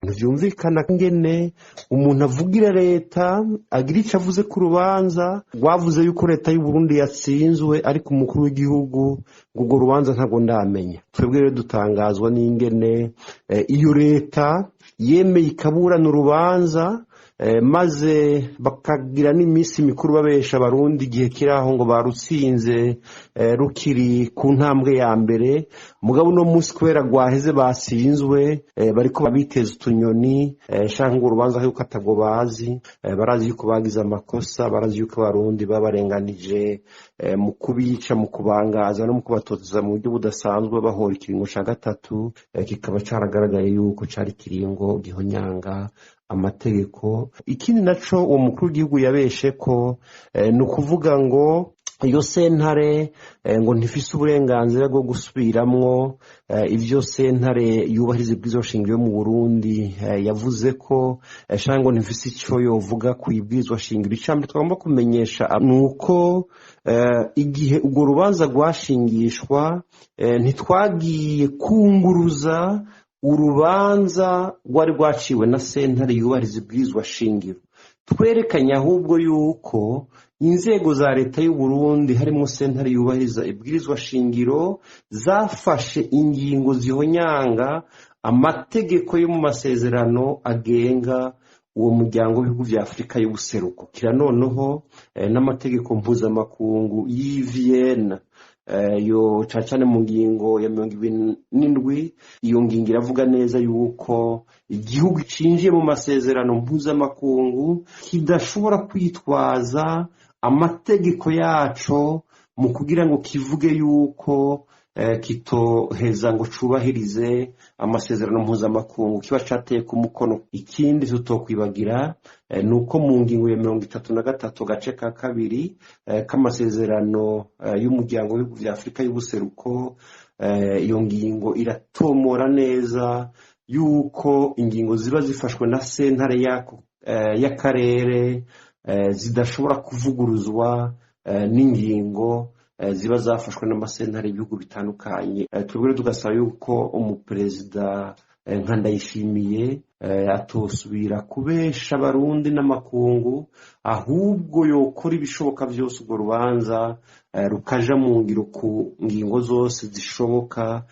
ntivyumvikana ngene umuntu avugira leta agira ico avuze ku rubanza rwavuze yuko leta y'u Burundi yatsinzwe ariko umukuru w'igihugu ngo rubanza ntago ndamenya. Twebwe rero dutangazwa n'ingene iyo leta yemeye ikaburana urubanza maze bakagira n'imisi mikuru babesha abarundi igihe kiraho ngo barutsinze rukiri ku ntambwe ya mbere, mugabo no munsi kubera rwaheze basinzwe bariko babiteza utunyoni shanka ngo urubanza yuko atago bazi, barazi yuko bagize amakosa, barazi yuko abarundi babarenganije mu kubica, mu kubangaza no mu kubatoteza mu buryo budasanzwe bahora ikiringo ca gatatu, kikaba caragaragaye yuko cari kiringo gihonyanga amategeko. Ikindi naco uwo mukuru w'igihugu yabeshe ko ni ukuvuga ngo iyo sentare ngo ntifise uburenganzira bwo gusubiramwo ivyo sentare yubahiriza ibwirizwa shingiro mu Burundi. Yavuze ko ngo ntifise ico yovuga ku ibwirizwa shingiro. Icambere twagomba kumenyesha nuko igihe urwo rubanza rwashingishwa ntitwagiye kunguruza urubanza rwari rwaciwe na sentare yubahiriza ibwirizwa shingiro. Twerekanye ahubwo yuko inzego za leta y'u Burundi harimo sentare yubahiriza ibwirizwa shingiro zafashe ingingo zihonyanga amategeko yo mu masezerano agenga uwo muryango w'ibihugu vya Afrika y'ubuseruko, kira noneho n'amategeko mpuzamakungu y'i Vienna. Yo cacane mu ngingo ya 27 iyo ngingo iravuga neza yuko igihugu cinjiye mu masezerano mpuzamakungu kidashobora kwitwaza amategeko yaco mu kugira ngo kivuge yuko kitoheza ngo cubahirize amasezerano mpuzamakungu kiba cateye ku mukono. Ikindi tutokwibagira nuko mu ngingo ya 33 gace ka kabiri k'amasezerano y'umuryango w'ibihugu vya Afrika y'ubuseruko, iyo ngingo iratomora neza yuko ingingo ziba zifashwe na sentare y'akarere zidashobora kuvuguruzwa n'ingingo ziba zafashwe n'amasentare y'ibihugu bitandukanye. Twebwe tugasaba yuko umuperezida nka Ndayishimiye atosubira kubesha abarundi n'amakungu, ahubwo yokora ibishoboka vyose urwo rubanza rukaja mu ngiro ku ngingo zose zishoboka.